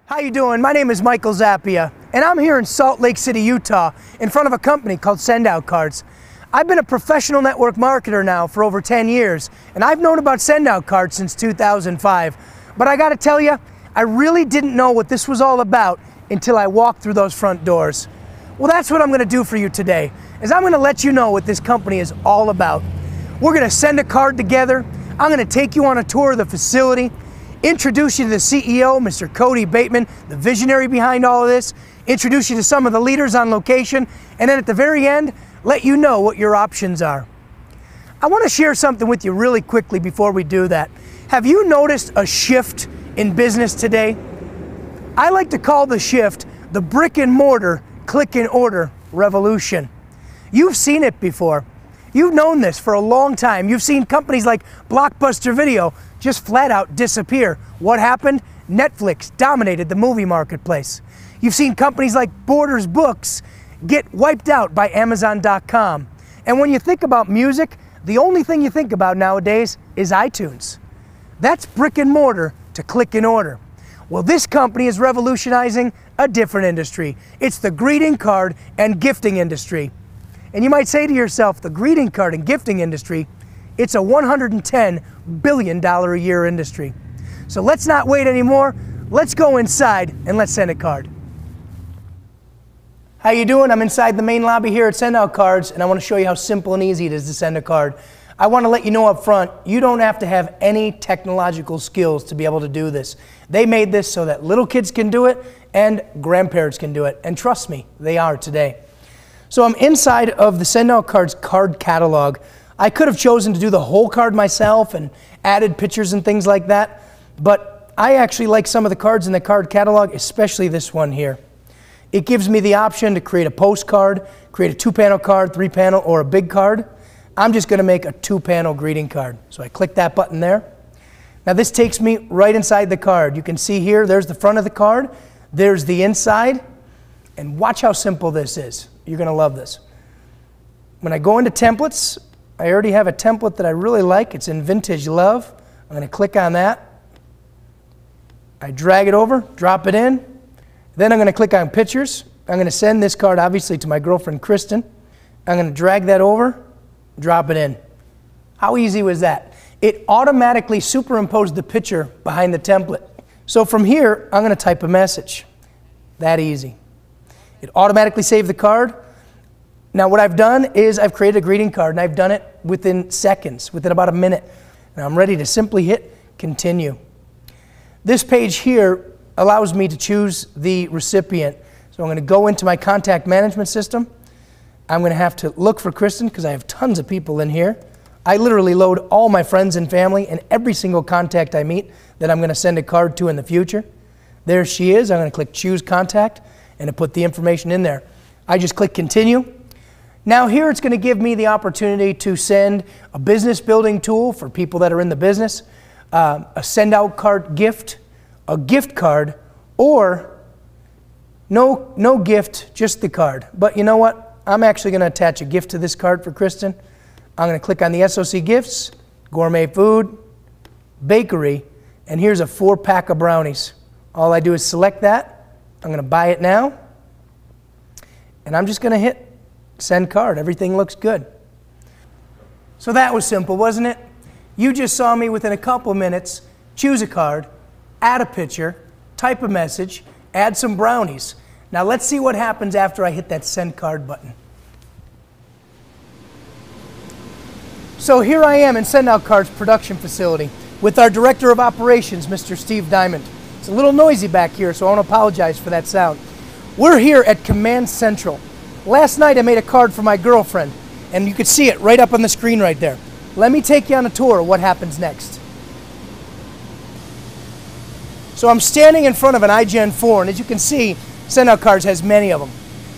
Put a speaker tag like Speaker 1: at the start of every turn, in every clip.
Speaker 1: How you doing? My name is Michael Zappia, and I'm here in Salt Lake City, Utah, in front of a company called Sendout Cards. I've been a professional network marketer now for over 10 years, and I've known about Sendout Cards since 2005. But I gotta tell you, I really didn't know what this was all about until I walked through those front doors. Well, that's what I'm gonna do for you today, is I'm gonna let you know what this company is all about. We're gonna send a card together. I'm gonna take you on a tour of the facility, introduce you to the CEO, Mr. Cody Bateman, the visionary behind all of this, introduce you to some of the leaders on location, and then at the very end, let you know what your options are. I want to share something with you really quickly before we do that. Have you noticed a shift in business today? I like to call the shift the brick and mortar, click and order revolution. You've seen it before. You've known this for a long time. You've seen companies like Blockbuster Video just flat out disappear. What happened? Netflix dominated the movie marketplace. You've seen companies like Borders Books get wiped out by Amazon.com. And when you think about music, the only thing you think about nowadays is iTunes. That's brick and mortar to click and order. Well, this company is revolutionizing a different industry. It's the greeting card and gifting industry. And you might say to yourself, the greeting card and gifting industry, it's a $110 billion a year industry. So let's not wait anymore. Let's go inside and let's send a card. How you doing? I'm inside the main lobby here at Sendout Cards, and I want to show you how simple and easy it is to send a card. I want to let you know up front, you don't have to have any technological skills to be able to do this. They made this so that little kids can do it and grandparents can do it. And trust me, they are today. So I'm inside of the Sendout Cards card catalog. I could have chosen to do the whole card myself and added pictures and things like that, but I actually like some of the cards in the card catalog, especially this one here. It gives me the option to create a postcard, create a 2-panel card, 3-panel, or a big card. I'm just going to make a 2-panel greeting card. So I click that button there. Now this takes me right inside the card. You can see here, there's the front of the card, there's the inside, and watch how simple this is. You're going to love this. When I go into templates, I already have a template that I really like. It's in Vintage Love. I'm going to click on that. I drag it over, drop it in. Then I'm going to click on Pictures. I'm going to send this card, obviously, to my girlfriend, Kristen. I'm going to drag that over, drop it in. How easy was that? It automatically superimposed the picture behind the template. So from here, I'm going to type a message. That easy. It automatically saved the card. Now what I've done is I've created a greeting card, and I've done it within seconds, within about a minute. And I'm ready to simply hit Continue. This page here allows me to choose the recipient. So I'm going to go into my contact management system. I'm going to have to look for Kristen because I have tons of people in here. I literally load all my friends and family and every single contact I meet that I'm going to send a card to in the future. There she is. I'm going to click Choose Contact and to put the information in there. I just click Continue. Now here it's going to give me the opportunity to send a business building tool for people that are in the business, a send out card gift, a gift card, or no gift, just the card. But you know what? I'm actually going to attach a gift to this card for Kristen. I'm going to click on the SOC gifts, gourmet food, bakery, and here's a 4-pack of brownies. All I do is select that. I'm going to buy it now, and I'm just going to hit Send Card. Everything looks good. So that was simple, wasn't it? You just saw me within a couple of minutes choose a card, add a picture, type a message, add some brownies. Now let's see what happens after I hit that Send Card button. So here I am in Sendout Cards production facility with our Director of Operations, Mr. Steve Diamond. It's a little noisy back here, so I want to apologize for that sound. We're here at Command Central. Last night I made a card for my girlfriend, and you could see it right up on the screen right there. Let me take you on a tour of what happens next. So I'm standing in front of an iGen 4, and as you can see, Sendout Cards has many of them.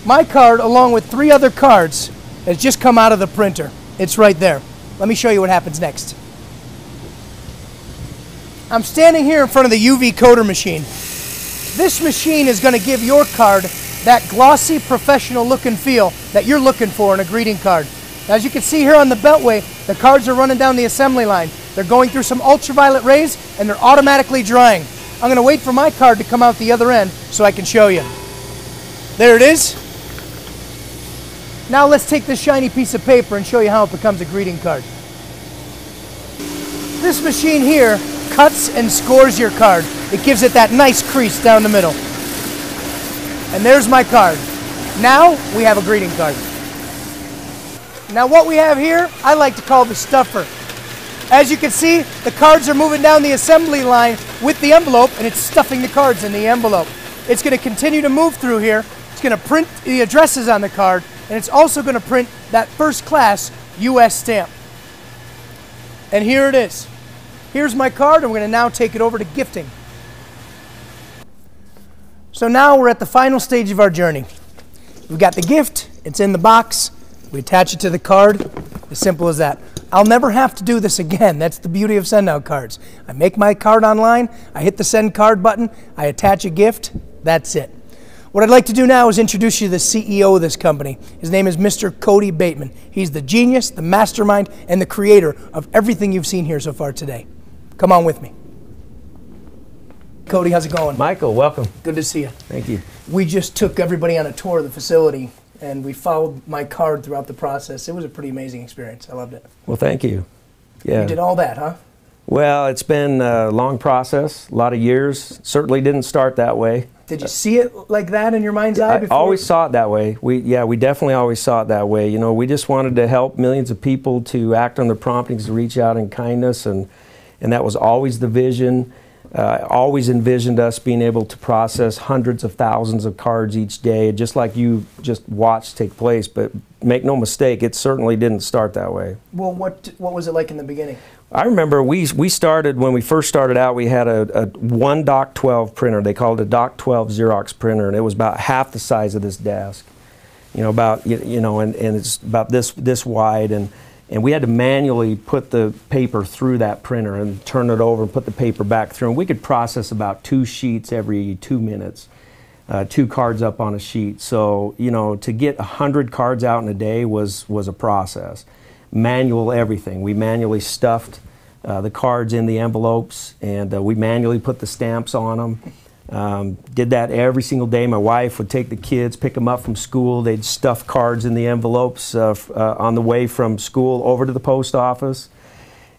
Speaker 1: My card, along with 3 other cards, has just come out of the printer. It's right there. Let me show you what happens next. I'm standing here in front of the UV coder machine. This machine is going to give your card that glossy, professional look and feel that you're looking for in a greeting card. Now, as you can see here on the beltway, the cards are running down the assembly line. They're going through some ultraviolet rays, and they're automatically drying. I'm going to wait for my card to come out the other end so I can show you. There it is. Now let's take this shiny piece of paper and show you how it becomes a greeting card. This machine here cuts and scores your card. It gives it that nice crease down the middle. And there's my card. Now we have a greeting card. Now what we have here, I like to call the stuffer. As you can see, the cards are moving down the assembly line with the envelope, and it's stuffing the cards in the envelope. It's going to continue to move through here. It's going to print the addresses on the card, and it's also going to print that first class US stamp. And here it is. Here's my card, and we're going to now take it over to gifting. So now we're at the final stage of our journey. We've got the gift, it's in the box, we attach it to the card, as simple as that. I'll never have to do this again. That's the beauty of send out cards. I make my card online, I hit the send card button, I attach a gift, that's it. What I'd like to do now is introduce you to the CEO of this company. His name is Mr. Cody Bateman. He's the genius, the mastermind, and the creator of everything you've seen here so far today. Come on with me. Cody, how's it going?
Speaker 2: Michael, welcome.
Speaker 1: Good to see you.
Speaker 2: Thank you.
Speaker 1: We just took everybody on a tour of the facility, and we followed my card throughout the process. It was a pretty amazing experience. I loved it.
Speaker 2: Well, thank you. Yeah.
Speaker 1: You did all that, huh?
Speaker 2: Well, it's been a long process, a lot of years. Certainly didn't start that way.
Speaker 1: Did you see it like that in your mind's eye before?
Speaker 2: I always saw it that way. We definitely always saw it that way. You know, we just wanted to help millions of people to act on their promptings, to reach out in kindness, and that was always the vision. Always envisioned us being able to process hundreds of thousands of cards each day, just like you just watched take place. But make no mistake, it certainly didn't start that way.
Speaker 1: Well, what was it like in the beginning?
Speaker 2: I remember we started, when we first started out, we had a one Doc 12 printer. They called it a Doc 12 Xerox printer, and it was about half the size of this desk. You know, about and it's about this wide, and we had to manually put the paper through that printer and turn it over and put the paper back through. And we could process about 2 sheets every 2 minutes, 2 cards up on a sheet. So, you know, to get 100 cards out in a day was a process. Manual everything. We manually stuffed the cards in the envelopes, and we manually put the stamps on them. Did that every single day. My wife would take the kids, pick them up from school. They'd stuff cards in the envelopes on the way from school over to the post office.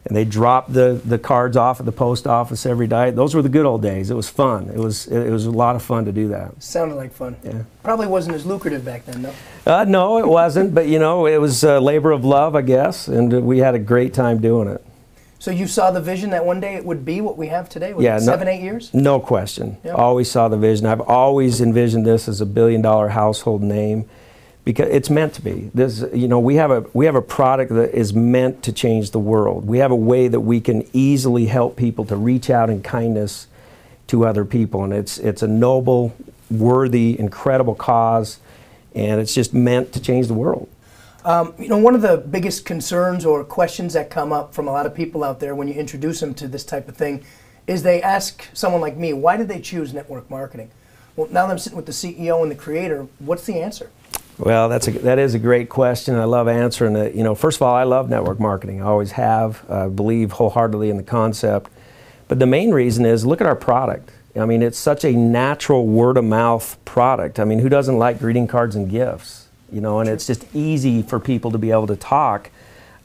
Speaker 2: And they'd drop the cards off at the post office every day. Those were the good old days. It was fun. It was a lot of fun to do that.
Speaker 1: Sounded like fun.
Speaker 2: Yeah.
Speaker 1: Probably wasn't as lucrative back then, though.
Speaker 2: No, it wasn't. But, you know, it was a labor of love, I guess. And we had a great time doing it.
Speaker 1: So you saw the vision that one day it would be what we have today? Was it 7, 8 years?
Speaker 2: No question.
Speaker 1: Yep.
Speaker 2: Always saw the vision. I've always envisioned this as a billion-dollar household name, because it's meant to be. This, you know, we have a product that is meant to change the world. We have a way that we can easily help people to reach out in kindness to other people, and it's a noble, worthy, incredible cause, and it's just meant to change the world.
Speaker 1: You know, one of the biggest concerns or questions that come up from a lot of people out there when you introduce them to this type of thing is they ask someone like me, why did they choose network marketing? Well, now that I'm sitting with the CEO and the creator, what's the answer?
Speaker 2: Well, that is a great question. I love answering it. You know, first of all, I love network marketing. I always have. I believe wholeheartedly in the concept. But the main reason is, look at our product. I mean, it's such a natural word-of-mouth product. I mean, who doesn't like greeting cards and gifts? You know, and it's just easy for people to be able to talk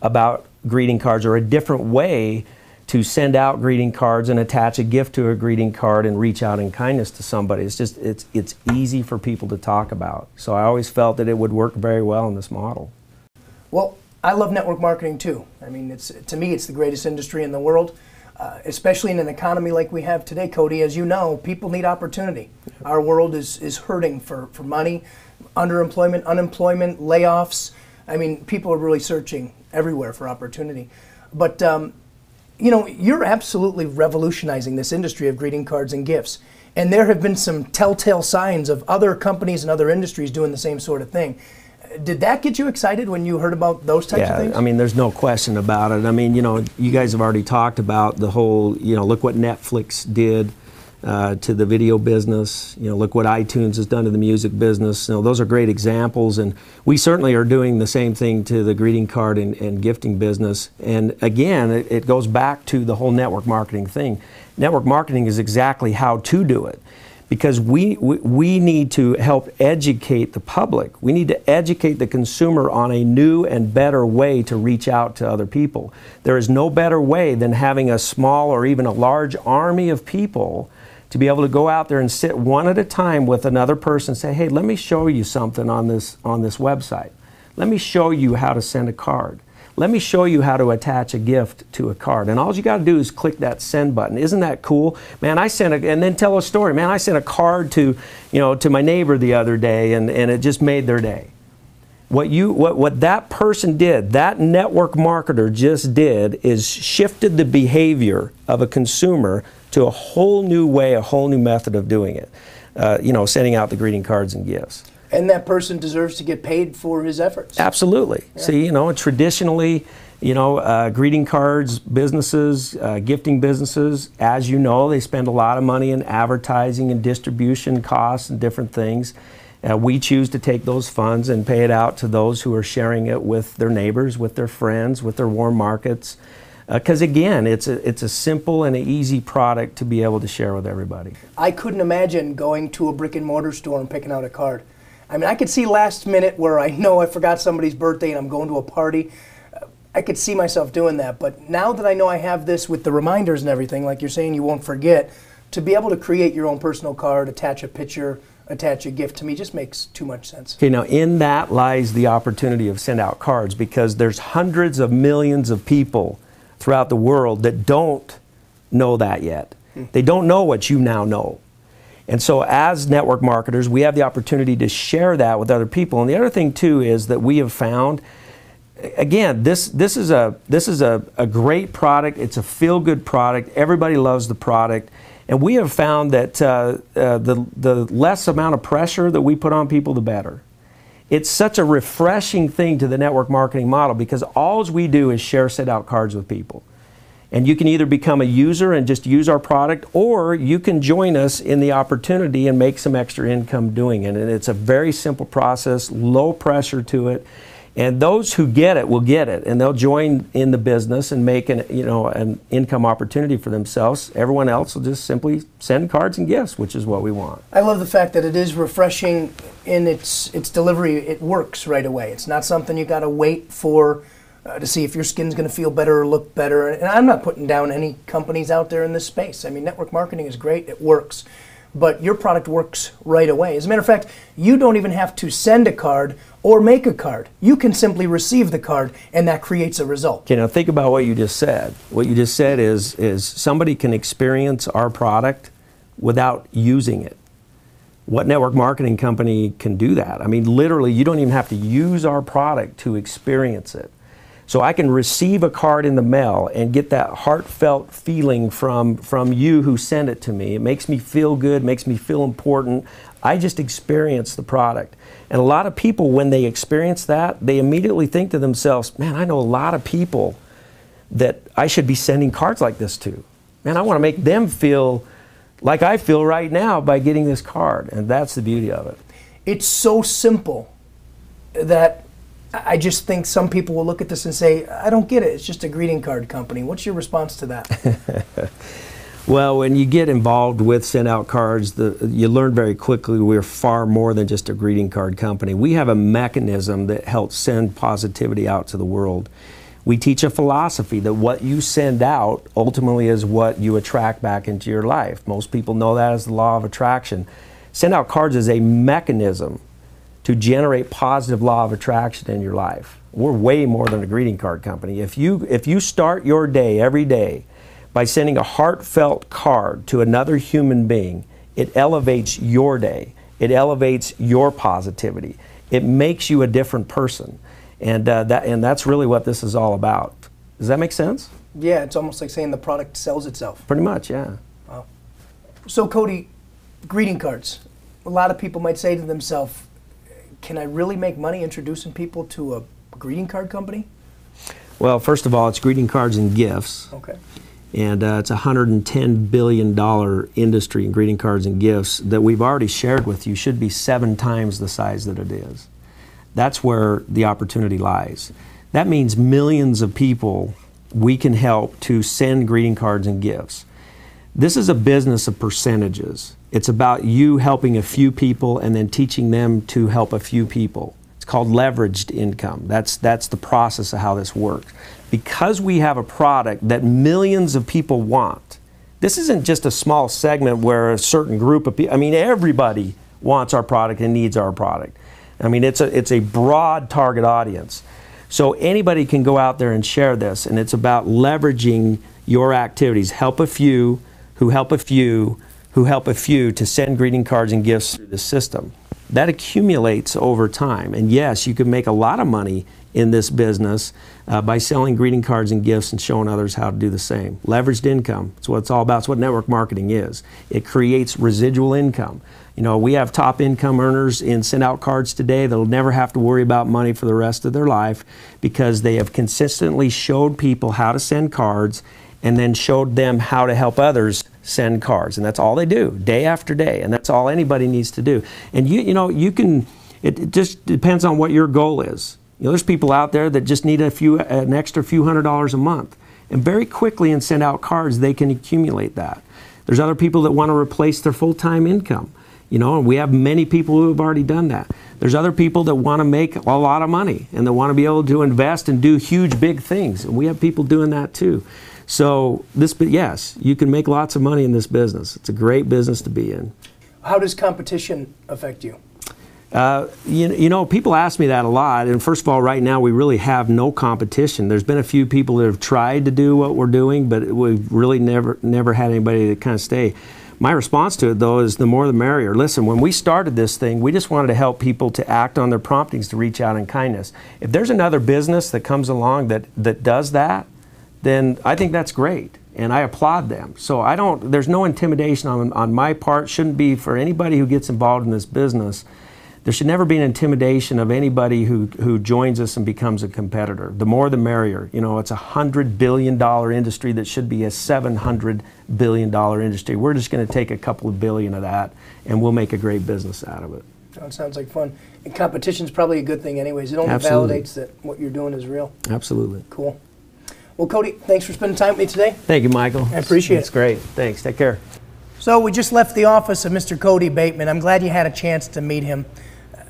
Speaker 2: about greeting cards, or a different way to send out greeting cards and attach a gift to a greeting card and reach out in kindness to somebody. It's just, it's easy for people to talk about. So I always felt that it would work very well in this model.
Speaker 1: Well, I love network marketing too. I mean, to me, it's the greatest industry in the world, especially in an economy like we have today, Cody. As you know, people need opportunity. Our world is hurting for money, underemployment, unemployment, layoffs. I mean, people are really searching everywhere for opportunity. But you know, you're absolutely revolutionizing this industry of greeting cards and gifts. And there have been some telltale signs of other companies and other industries doing the same sort of thing. Did that get you excited when you heard about those types of things?
Speaker 2: Yeah, I mean, there's no question about it. I mean, you know, you guys have already talked about the whole, you know, look what Netflix did to the video business. You know, look what iTunes has done to the music business. You know, those are great examples, and we certainly are doing the same thing to the greeting card and gifting business. And again, it goes back to the whole network marketing thing. Network marketing is exactly how to do it, because we need to help educate the public. We need to educate the consumer on a new and better way to reach out to other people. There is no better way than having a small or even a large army of people to be able to go out there and sit one at a time with another person and say, hey, let me show you something on this website. Let me show you how to send a card. Let me show you how to attach a gift to a card. And all you got to do is click that send button. Isn't that cool? Man, and then tell a story. Man, I sent a card to my neighbor the other day, and it just made their day. What that person did, that network marketer just did, is shifted the behavior of a consumer to a whole new way, a whole new method of doing it. Sending out the greeting cards and gifts.
Speaker 1: And that person deserves to get paid for his efforts.
Speaker 2: Absolutely. Yeah. See, traditionally, greeting cards businesses, gifting businesses, as you know, they spend a lot of money in advertising and distribution costs and different things. We choose to take those funds and pay it out to those who are sharing it with their neighbors, with their friends, with their warm markets. Because again, it's a simple and an easy product to be able to share with everybody.
Speaker 1: I couldn't imagine going to a brick and mortar store and picking out a card. I mean, I could see last minute where I know I forgot somebody's birthday and I'm going to a party. I could see myself doing that. But now that I know I have this with the reminders and everything, like you're saying, you won't forget, to be able to create your own personal card, attach a picture, attach a gift, to me just makes too much sense.
Speaker 2: Okay, now in that lies the opportunity of send out cards, because there's hundreds of millions of people throughout the world that don't know that yet. They don't know what you now know. And so as network marketers, we have the opportunity to share that with other people. And the other thing too is that we have found, again, this is a great product. It's a feel-good product. Everybody loves the product. And we have found that the less amount of pressure that we put on people, the better. It's such a refreshing thing to the network marketing model, because all we do is share send out cards with people. And you can either become a user and just use our product, or you can join us in the opportunity and make some extra income doing it. And it's a very simple process, low pressure to it. And those who get it will get it, and they'll join in the business and make an income opportunity for themselves. Everyone else will just simply send cards and gifts, which is what we want.
Speaker 1: I love the fact that it is refreshing in its delivery. It works right away. It's not something you got to wait for to see if your skin's going to feel better or look better. And I'm not putting down any companies out there in this space. I mean, network marketing is great. It works. But your product works right away. As a matter of fact, you don't even have to send a card or make a card. You can simply receive the card, and that creates a result.
Speaker 2: Okay, now think about what you just said. What you just said is somebody can experience our product without using it. What network marketing company can do that? I mean, literally, you don't even have to use our product to experience it. So I can receive a card in the mail and get that heartfelt feeling from you who sent it to me. It makes me feel good, makes me feel important. I just experience the product. And a lot of people, when they experience that, they immediately think to themselves, man, I know a lot of people that I should be sending cards like this to. Man, I want to make them feel like I feel right now by getting this card. And that's the beauty of it.
Speaker 1: It's so simple that I just think some people will look at this and say, I don't get it, it's just a greeting card company. What's your response to that?
Speaker 2: Well, when you get involved with send out cards, you learn very quickly we're far more than just a greeting card company. We have a mechanism that helps send positivity out to the world. We teach a philosophy that what you send out ultimately is what you attract back into your life. Most people know that as the law of attraction. Send out cards is a mechanism to generate positive law of attraction in your life. We're way more than a greeting card company. If you start your day every day by sending a heartfelt card to another human being, it elevates your day. It elevates your positivity. It makes you a different person. And that's really what this is all about. Does that make sense?
Speaker 1: Yeah, it's almost like saying the product sells itself.
Speaker 2: Pretty much, yeah.
Speaker 1: Wow. So Cody, greeting cards. A lot of people might say to themselves, can I really make money introducing people to a greeting card company?
Speaker 2: Well, first of all, it's greeting cards and gifts.
Speaker 1: Okay.
Speaker 2: And it's a $110 billion industry in greeting cards and gifts that we've already shared with you. Should be 7 times the size that it is. That's where the opportunity lies. That means millions of people we can help to send greeting cards and gifts. This is a business of percentages. It's about you helping a few people and then teaching them to help a few people. It's called leveraged income. That's the process of how this works. Because we have a product that millions of people want, this isn't just a small segment where a certain group of people, I mean, everybody wants our product and needs our product. I mean, it's a broad target audience. So anybody can go out there and share this, and it's about leveraging your activities. Help a few, who help a few, who help a few to send greeting cards and gifts through the system. That accumulates over time. And yes, you can make a lot of money in this business by selling greeting cards and gifts and showing others how to do the same. Leveraged income, it's what it's all about. It's what network marketing is. It creates residual income. You know, we have top income earners in send out cards today that'll never have to worry about money for the rest of their life because they have consistently showed people how to send cards and then showed them how to help others send cards. And that's all they do, day after day. And that's all anybody needs to do. And you know, you can, it just depends on what your goal is. You know, there's people out there that just need an extra few $100s a month. And very quickly in send out cards, they can accumulate that. There's other people that want to replace their full-time income. You know, and we have many people who have already done that. There's other people that want to make a lot of money and that want to be able to invest and do huge, big things. And we have people doing that too. So yes, you can make lots of money in this business. It's a great business to be in.
Speaker 1: How does competition affect you?
Speaker 2: You know, people ask me that a lot. And first of all, right now we really have no competition. There's been a few people that have tried to do what we're doing, but we've really never had anybody to kind of stay. My response to it, though, is the more the merrier. Listen, when we started this thing, we just wanted to help people to act on their promptings to reach out in kindness. If there's another business that comes along that does that, then I think that's great, and I applaud them. So there's no intimidation on my part. Shouldn't be for anybody who gets involved in this business. There should never be an intimidation of anybody who joins us and becomes a competitor. The more the merrier. You know, it's a $100 billion industry that should be a $700 billion industry. We're just going to take a couple of billion of that, and we'll make a great business out of it.
Speaker 1: That sounds like fun. And competition's probably a good thing anyways. It only
Speaker 2: Absolutely.
Speaker 1: validates that what you're doing is real.
Speaker 2: Absolutely.
Speaker 1: Cool. Well, Cody, thanks for spending time with me today.
Speaker 2: Thank you, Michael.
Speaker 1: I appreciate it.
Speaker 2: It's great. Thanks. Take care.
Speaker 1: So we just left the office of Mr. Cody Bateman. I'm glad you had a chance to meet him.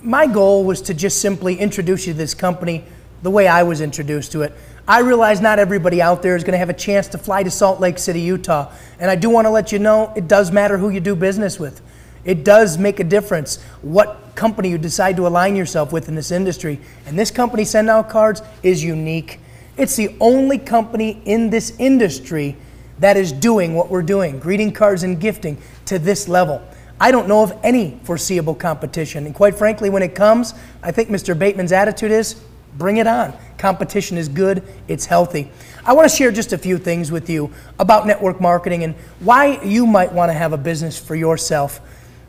Speaker 1: My goal was to just simply introduce you to this company the way I was introduced to it. I realize not everybody out there is going to have a chance to fly to Salt Lake City, Utah. And I do want to let you know it does matter who you do business with. It does make a difference what company you decide to align yourself with in this industry. And this company, Send Out Cards, is unique. It's the only company in this industry that is doing what we're doing, greeting cards and gifting to this level. I don't know of any foreseeable competition. And quite frankly, when it comes, I think Mr. Bateman's attitude is, bring it on. Competition is good, it's healthy. I want to share just a few things with you about network marketing and why you might want to have a business for yourself.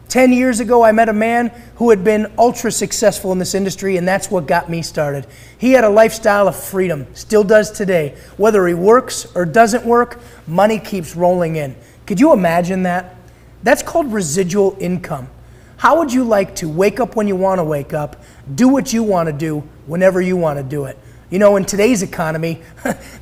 Speaker 1: 10 years ago, I met a man who had been ultra successful in this industry, and that's what got me started. He had a lifestyle of freedom, still does today. Whether he works or doesn't work, money keeps rolling in. Could you imagine that? That's called residual income. How would you like to wake up when you want to wake up, do what you want to do whenever you want to do it? You know, in today's economy,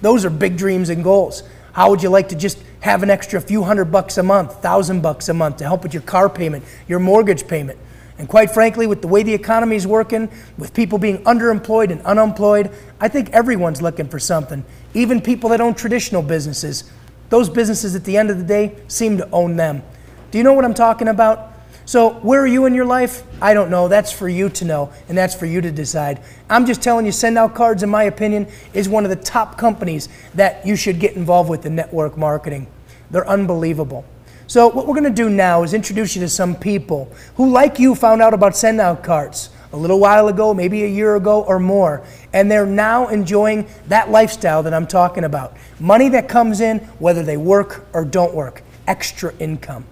Speaker 1: those are big dreams and goals. How would you like to just have an extra few $100 a month, $1,000 a month to help with your car payment, your mortgage payment? And quite frankly, with the way the economy is working, with people being underemployed and unemployed, I think everyone's looking for something. Even people that own traditional businesses. Those businesses at the end of the day seem to own them. Do you know what I'm talking about? So where are you in your life? I don't know. That's for you to know, and that's for you to decide. I'm just telling you, Send Out Cards, in my opinion, is one of the top companies that you should get involved with in network marketing. They're unbelievable. So what we're going to do now is introduce you to some people who, like you, found out about Send Out Cards a little while ago, maybe a year ago or more, and they're now enjoying that lifestyle that I'm talking about. Money that comes in whether they work or don't work. Extra income.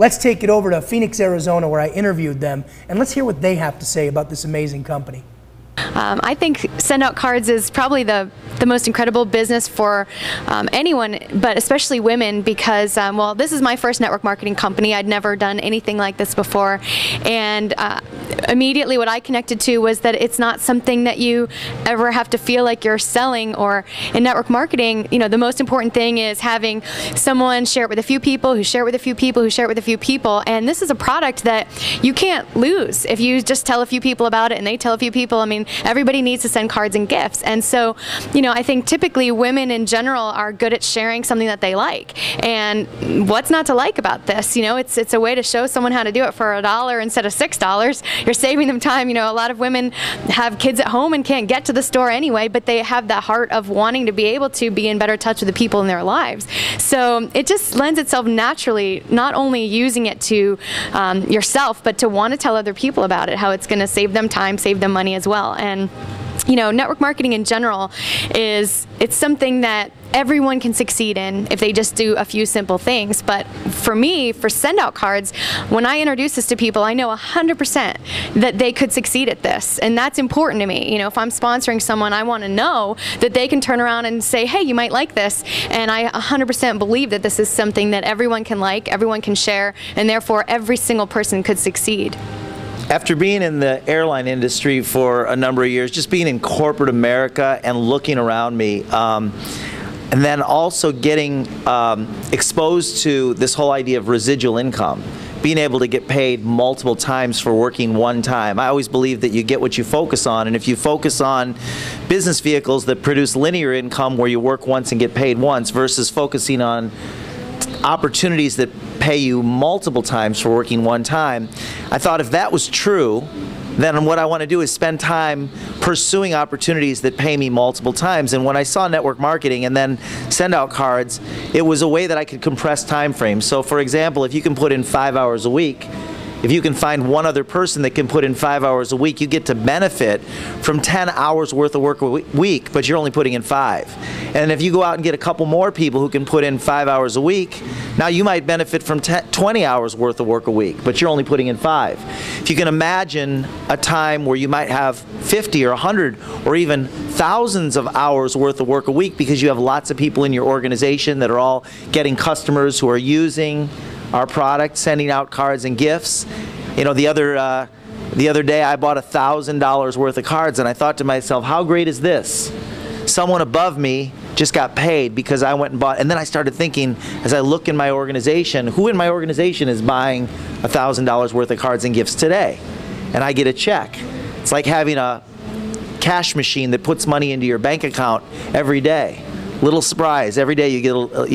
Speaker 1: Let's take it over to Phoenix, Arizona, where I interviewed them, and let's hear what they have to say about this amazing company.
Speaker 3: I think Send Out Cards is probably the the most incredible business for anyone, but especially women, because, well, this is my first network marketing company. I'd never done anything like this before, and immediately what I connected to was that it's not something that you ever have to feel like you're selling. Or in network marketing, you know, the most important thing is having someone share it with a few people, who share it with a few people, who share it with a few people, and this is a product that you can't lose if you just tell a few people about it and they tell a few people. I mean, everybody needs to send cards and gifts, and so, you know, I think typically women in general are good at sharing something that they like, and what's not to like about this? You know, it's a way to show someone how to do it for $1 instead of $6. You're saving them time. You know, a lot of women have kids at home and can't get to the store anyway, but they have the heart of wanting to be able to be in better touch with the people in their lives. So it just lends itself naturally, not only using it to yourself, but to want to tell other people about it, how it's going to save them time, save them money as well. And you know, network marketing in general it's something that everyone can succeed in if they just do a few simple things. But for me, for send out cards, when I introduce this to people, I know 100% that they could succeed at this, and that's important to me. You know, if I'm sponsoring someone, I want to know that they can turn around and say, hey, you might like this, and I 100% believe that this is something that everyone can like, everyone can share, and therefore every single person could succeed.
Speaker 4: After being in the airline industry for a number of years, just being in corporate America and looking around me, and then also getting exposed to this whole idea of residual income, being able to get paid multiple times for working one time. I always believe that you get what you focus on, and if you focus on business vehicles that produce linear income where you work once and get paid once versus focusing on opportunities that pay you multiple times for working one time, I thought if that was true, then what I want to do is spend time pursuing opportunities that pay me multiple times. And when I saw network marketing and then send out cards, it was a way that I could compress time frames. So for example, if you can put in 5 hours a week, if you can find one other person that can put in 5 hours a week, you get to benefit from 10 hours worth of work a week, but you're only putting in 5. And if you go out and get a couple more people who can put in 5 hours a week, now you might benefit from 20 hours worth of work a week, but you're only putting in 5. If you can imagine a time where you might have 50 or 100 or even thousands of hours worth of work a week because you have lots of people in your organization that are all getting customers who are using our product, sending out cards and gifts. You know, the other day I bought $1,000 worth of cards, and I thought to myself, how great is this? Someone above me just got paid because I went and bought. And then I started thinking, as I look in my organization, who in my organization is buying $1,000 worth of cards and gifts today? And I get a check. It's like having a cash machine that puts money into your bank account every day. Little surprise, every day you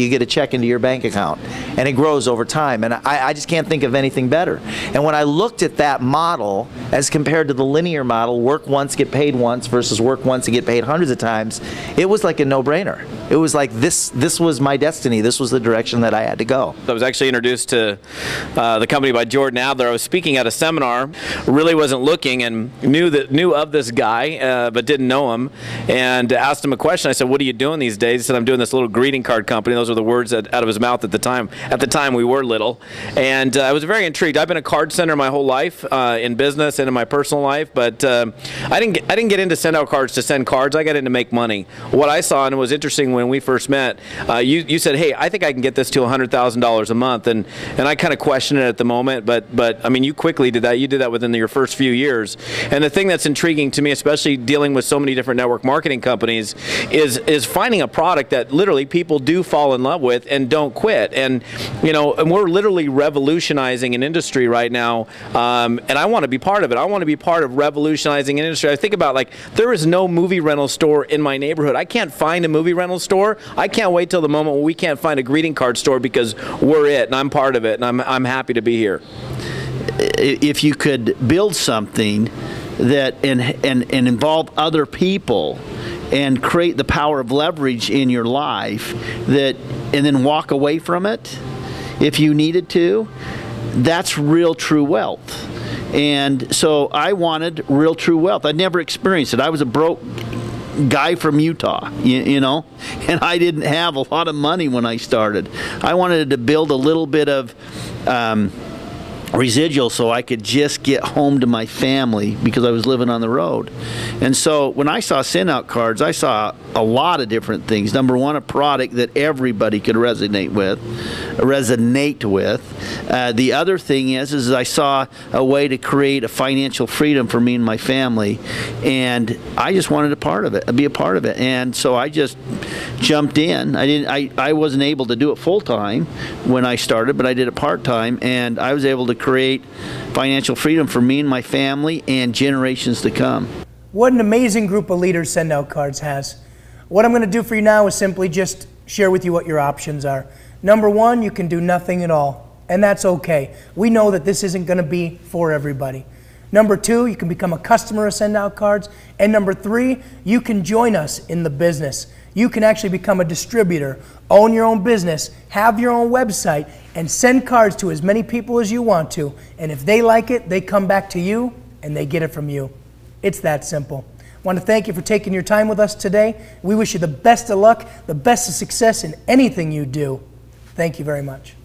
Speaker 4: get a check into your bank account, and it grows over time, and I just can't think of anything better. And when I looked at that model as compared to the linear model, work once, get paid once, versus work once and get paid hundreds of times, it was like a no-brainer. It was like this was my destiny. This was the direction that I had to go.
Speaker 5: I was actually introduced to the company by Jordan Adler. I was speaking at a seminar, really wasn't looking, and knew of this guy, but didn't know him, and asked him a question. I said, what are you doing these days? He said, I'm doing this little greeting card company. Those were the words out of his mouth at the time. At the time, we were little. And I was very intrigued. I've been a card sender my whole life, in business and in my personal life, but I didn't get into send out cards to send cards. I got into make money. What I saw, and it was interesting when we first met, you said, hey, I think I can get this to $100,000 a month. And I kind of questioned it at the moment, but I mean, you quickly did that. You did that within your first few years. And the thing that's intriguing to me, especially dealing with so many different network marketing companies, is finding a product that literally people do fall in love with and don't quit. And you know, and we're literally revolutionizing an industry right now, and I want to be part of it. I want to be part of revolutionizing an industry. I think about, like, there is no movie rental store in my neighborhood. I can't find a movie rental store. I can't wait till the moment when we can't find a greeting card store, because we're it, and I'm part of it, and I'm happy to be here.
Speaker 6: If you could build something that and involve other people and create the power of leverage in your life, and then walk away from it if you needed to, that's real true wealth. And so I wanted real true wealth. I'd never experienced it. I was a broke guy from Utah, you know, and I didn't have a lot of money when I started. I wanted to build a little bit of residual so I could just get home to my family because I was living on the road. And so when I saw send out cards, I saw a lot of different things. Number one, a product that everybody could resonate with. The other thing is I saw a way to create a financial freedom for me and my family, and I just wanted be a part of it. And so I just jumped in. I wasn't able to do it full time when I started, but I did it part time, and I was able to create financial freedom for me and my family and generations to come.
Speaker 1: What an amazing group of leaders Send Out Cards has. What I'm going to do for you now is simply just share with you what your options are. Number one, you can do nothing at all, and that's okay. We know that this isn't going to be for everybody. Number two, you can become a customer of Send Out Cards. And number three, you can join us in the business. You can actually become a distributor, own your own business, have your own website, and send cards to as many people as you want to. And if they like it, they come back to you and they get it from you. It's that simple. I want to thank you for taking your time with us today. We wish you the best of luck, the best of success in anything you do. Thank you very much.